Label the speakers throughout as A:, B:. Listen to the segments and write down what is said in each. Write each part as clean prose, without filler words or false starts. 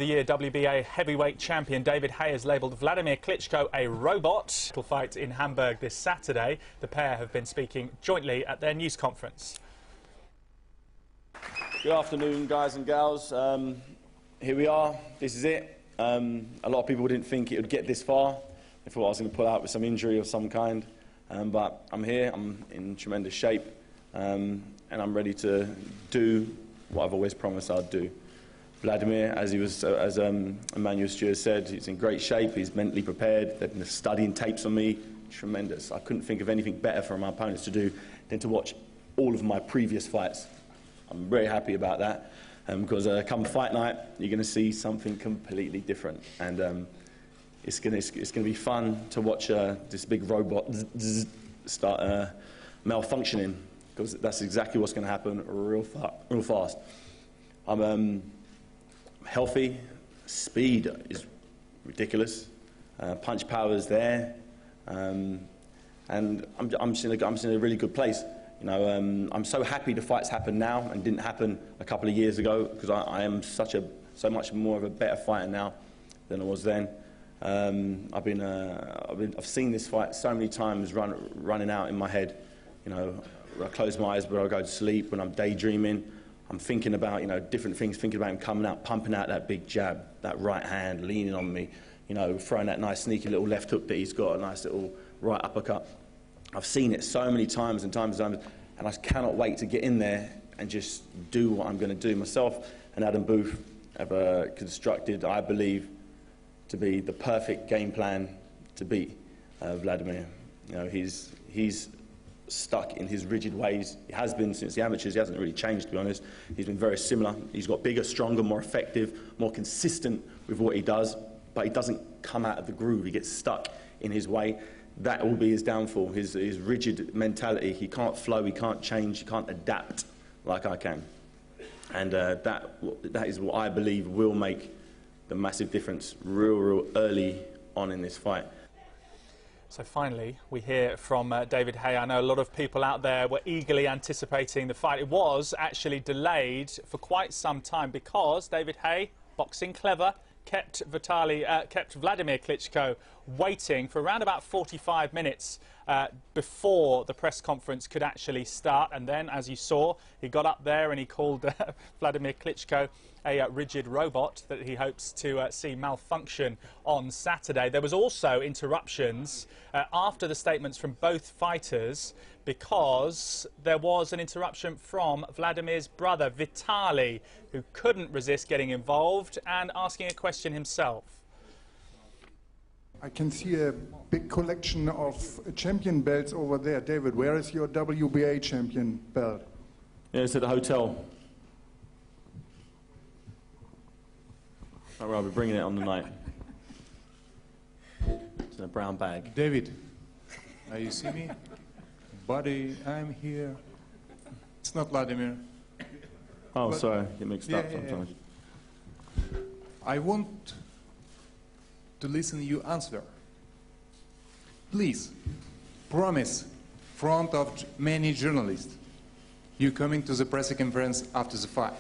A: The year WBA heavyweight champion David Haye has labelled Wladimir Klitschko a robot. Will fight in Hamburg this Saturday. The pair have been speaking jointly at their news conference.
B: Good afternoon, guys and gals. Here we are. This is it. A lot of people didn't think it would get this far. They thought I was going to pull out with some injury of some kind. But I'm here. I'm in tremendous shape. And I'm ready to do what I've always promised I'd do. Wladimir, as Emmanuel Stewart said, he's in great shape. He's mentally prepared. They've been studying tapes on me. Tremendous. I couldn't think of anything better for my opponents to do than to watch all of my previous fights. I'm very happy about that because come fight night, you're going to see something completely different, and it's going to be fun to watch this big robot start malfunctioning, because that's exactly what's going to happen real fast. I'm healthy. Speed is ridiculous. Punch power is there, and I'm just in a really good place. You know, I'm so happy the fights happen now and didn't happen a couple of years ago, because I am so much more of a better fighter now than I was then. I've seen this fight so many times running out in my head. You know, when I close my eyes, when I go to sleep, when I'm daydreaming, I'm thinking about, you know, different things, thinking about him coming out, pumping out that big jab, that right hand, leaning on me, you know, throwing that nice sneaky little left hook that he's got, a nice little right uppercut. I've seen it so many times and times and times, and I cannot wait to get in there and just do what I'm going to do. Myself and Adam Booth have constructed, I believe, to be the perfect game plan to beat Wladimir. You know, he's stuck in his rigid ways. He has been since the amateurs. He hasn't really changed, to be honest. He's been very similar. He's got bigger, stronger, more effective, more consistent with what he does, but he doesn't come out of the groove. He gets stuck in his way. That will be his downfall, his rigid mentality. He can't flow, he can't change, he can't adapt like I can. And that is what I believe will make the massive difference real early on in this fight.
A: So finally, we hear from David Haye. I know a lot of people out there were eagerly anticipating the fight. It was actually delayed for quite some time because David Haye, boxing clever, kept Wladimir Klitschko waiting for around about 45 minutes before the press conference could actually start. And then, as you saw, he got up there and he called Wladimir Klitschko a rigid robot that he hopes to see malfunction on Saturday. There was also interruptions after the statements from both fighters, because there was an interruption from Wladimir's brother, Vitaly, who couldn't resist getting involved and asking a question himself.
C: I can see a big collection of champion belts over there. David, where is your WBA champion belt?
B: Yeah, it's at the hotel. I'll be bringing it on the night. It's in a brown bag.
C: David, you see me? Buddy, I'm here. It's not Wladimir.
B: Oh, but sorry, get mixed up sometimes.
C: Yeah. I want to listen to you answer. Please, promise, front of many journalists, you coming to the press conference after the fight.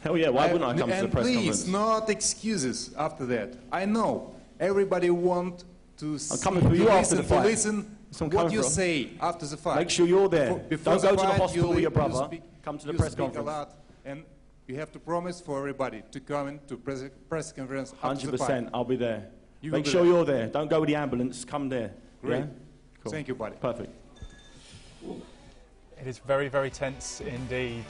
B: Hell yeah, why wouldn't I come to the press conference?
C: And please, not excuses after that. I know everybody wants to see,
B: I'm coming for you after the fight.
C: To listen what you say after the fight.
B: Make sure you're there.
C: Don't
B: go to the hospital with your brother. Come to the press conference.
C: A lot, and you have to promise for everybody to come into press conference after the fight.
B: 100%, I'll be there. Make sure you're there. Don't go with the ambulance. Come there.
C: Great.
B: Yeah? Cool.
C: Thank you, buddy.
B: Perfect.
A: It is very tense indeed.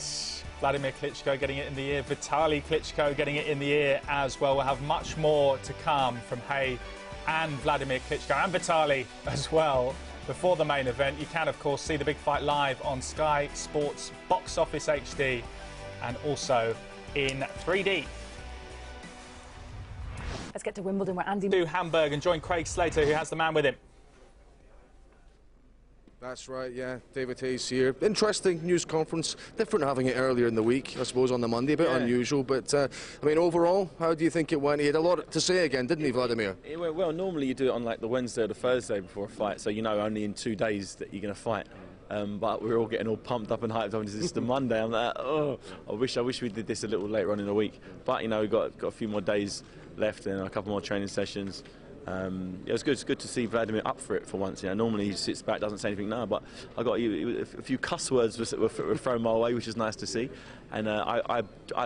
A: Wladimir Klitschko getting it in the ear, Vitaly Klitschko getting it in the ear as well. We'll have much more to come from Haye and Wladimir Klitschko and Vitaly as well before the main event. You can, of course, see the big fight live on Sky Sports Box Office HD and also in 3D.
D: Let's get to Wimbledon, where Andy...
A: To Hamburg and join Craig Slater, who has the man with him.
E: That's right, yeah. David Haye's here. Interesting news conference. Different having it earlier in the week, I suppose, on the Monday. A bit unusual, but, I mean, overall, how do you think it went? He had a lot to say again, didn't he, Wladimir?
B: It went well. Normally you do it on, like, the Wednesday or the Thursday before a fight, so you know only in 2 days that you're going to fight. But we're all getting all pumped up and hyped up. This is the Monday. I'm like, oh, I wish we did this a little later on in the week. But you know, we've got a few more days left and a couple more training sessions. It was good. It's good to see Wladimir up for it for once. You know, normally he sits back, doesn't say anything. No, but I got a few cuss words were thrown my way, which is nice to see. And I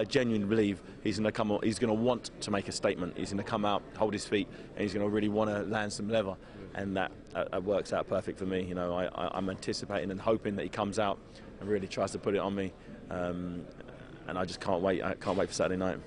B: genuinely believe he's going to come. He's going to want to make a statement. He's going to come out, hold his feet, and he's going to really want to land some leather. And that works out perfect for me. You know, I'm anticipating and hoping that he comes out and really tries to put it on me. And I just can't wait. I can't wait for Saturday night.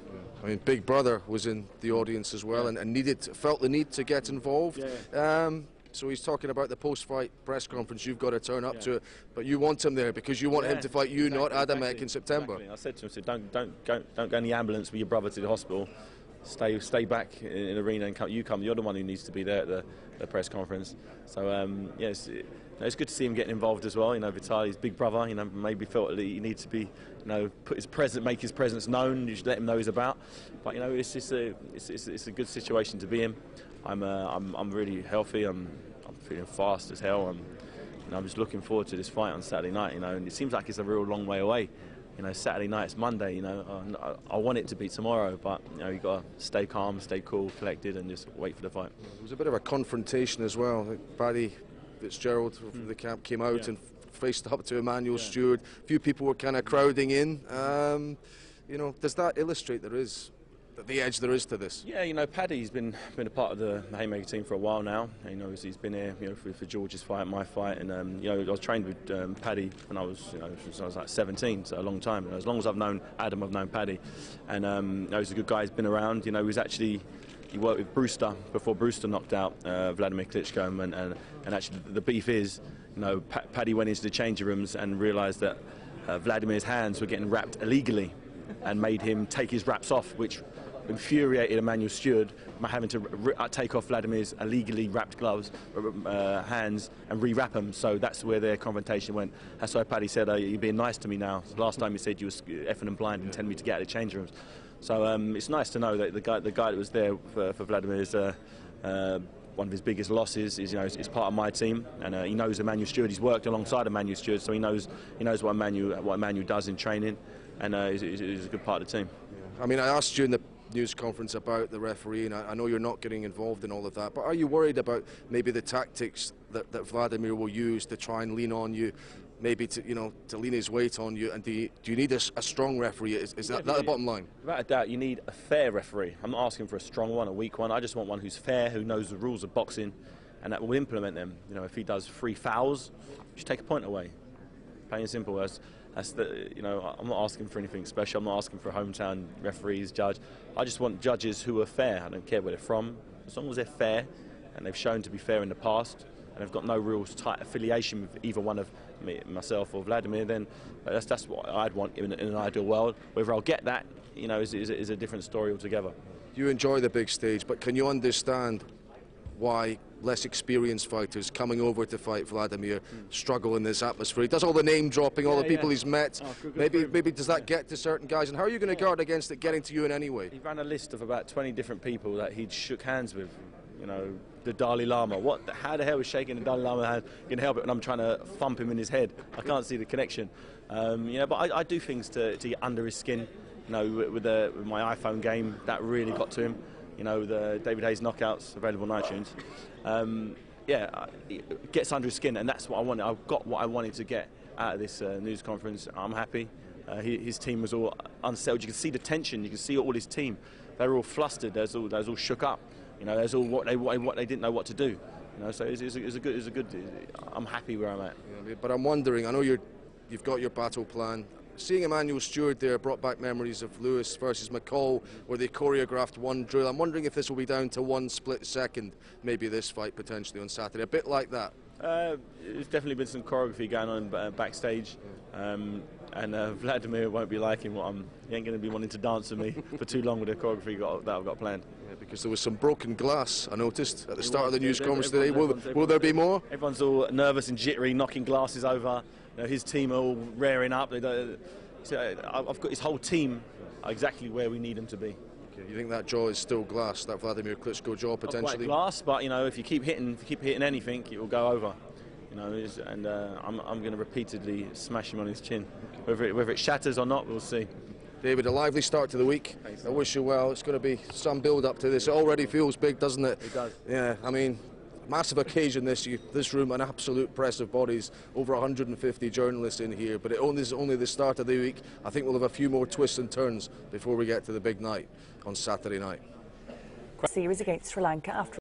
E: I mean, Big Brother was in the audience as well, and felt the need to get involved. So he's talking about the post-fight press conference. You've got to turn up to it, but you want him there because you want him to fight you, not Adamek in September.
B: Exactly. I said to him, don't go in the ambulance with your brother to the hospital. Stay back in the arena and come. You're the one who needs to be there at the press conference. So yes. It's good to see him getting involved as well. You know, Vitaly's big brother. You know, maybe felt that he needs to be, you know, make his presence known. You should let him know he's about. But you know, it's a good situation to be in. I'm really healthy. I'm feeling fast as hell. I'm just looking forward to this fight on Saturday night. You know, and it seems like it's a real long way away. You know, Saturday night's Monday. You know, I want it to be tomorrow, but you know, you got to stay calm, stay cool, collected, and just wait for the fight.
E: It was a bit of a confrontation as well. Paddy Fitzgerald from the camp came out and faced up to Emmanuel Stewart. A few people were kind of crowding in. You know, does that illustrate the edge there is to this? Yeah,
B: you know, Paddy's been a part of the Haymaker team for a while now. You know, he's been here, you know, for George's fight, my fight, and you know, I was trained with Paddy when I was, you know, since I was like 17, so a long time. You know, as long as I've known Adam, I've known Paddy, and you know, he's a good guy. He's been around. You know, he worked with Brewster before Brewster knocked out Wladimir Klitschko, and actually the beef is, you know, Paddy went into the changing rooms and realised that Wladimir's hands were getting wrapped illegally, and made him take his wraps off, which infuriated Emmanuel Stewart by having to take off Wladimir's illegally wrapped gloves, hands, and re-wrap them. So that's where their confrontation went. That's why Paddy said, "You're being nice to me now. Last time you said you were effing and blind and telling me to get out of the changing rooms." So it's nice to know that the guy that was there for Wladimir is one of his biggest losses. Is, you know, is part of my team, and he knows Emmanuel Stewart. He's worked alongside Emmanuel Stewart, so he knows what Emmanuel does in training, and he's a good part of the team.
E: I mean, I asked you in the news conference about the referee, and I know you're not getting involved in all of that, but are you worried about maybe the tactics that Wladimir will use to try and lean on you, maybe to lean his weight on you? And do you need a strong referee? Is that the bottom line? Without
B: a doubt, you need a fair referee. I'm not asking for a strong one, a weak one. I just want one who's fair, who knows the rules of boxing, and that will implement them. You know, if he does 3 fouls, just take a point away. Plain and simple. That's the, you know, I'm not asking for anything special. I'm not asking for hometown referees, judge. I just want judges who are fair. I don't care where they're from, as long as they're fair, and they've shown to be fair in the past, and they've got no real tight affiliation with either one of myself or Wladimir. Then that's what I'd want in an ideal world. Whether I'll get that, you know, is a different story altogether.
E: You enjoy the big stage, but can you understand why less experienced fighters coming over to fight Wladimir struggle in this atmosphere? He does all the name dropping, all the people he's met. Maybe does that get to certain guys? And how are you going to guard against it getting to you in any way?
B: He ran a list of about 20 different people that he'd shook hands with. You know, the Dalai Lama. How the hell is shaking the Dalai Lama hand going to help it when I'm trying to thump him in his head? I can't see the connection. You know, but I do things to get under his skin. You know, with my iPhone game, that really got to him. You know, the David Haye's knockouts, available on iTunes. It gets under his skin, and that's what I wanted. I've got what I wanted to get out of this news conference. I'm happy. His team was all unsettled. You can see the tension. You can see all his team. They were all flustered. They was all shook up. You know, there's all what they didn't know what to do. You know, so it's a good. I'm happy where I'm at.
E: Yeah, but I'm wondering. I know you've got your battle plan. Seeing Emmanuel Stewart there brought back memories of Lewis versus McCall, where they choreographed one drill. I'm wondering if this will be down to one split second, maybe this fight potentially on Saturday, a bit like that.
B: There's definitely been some choreography going on backstage, and Wladimir won't be liking he ain't going to be wanting to dance with me for too long with the choreography that I've got planned.
E: Yeah, because there was some broken glass, I noticed, at the start of the news conference today. Will there be more?
B: Everyone's all nervous and jittery, knocking glasses over. You know, his team are all rearing up. So I've got his whole team exactly where we need them to be.
E: Okay. You think that jaw is still glass, that Wladimir Klitschko jaw potentially?
B: Not quite glass, but you know, if you keep hitting anything, it will go over. You know, and I'm going to repeatedly smash him on his chin. Whether it shatters or not, we'll see.
E: David, a lively start to the week. I wish you well. It's going to be some build-up to this. It already feels big, doesn't it?
B: It does.
E: Yeah, I mean, massive occasion this room, an absolute press of bodies, over 150 journalists in here, but this is only the start of the week. I think we'll have a few more twists and turns before we get to the big night on Saturday night.
D: Series against Sri Lanka after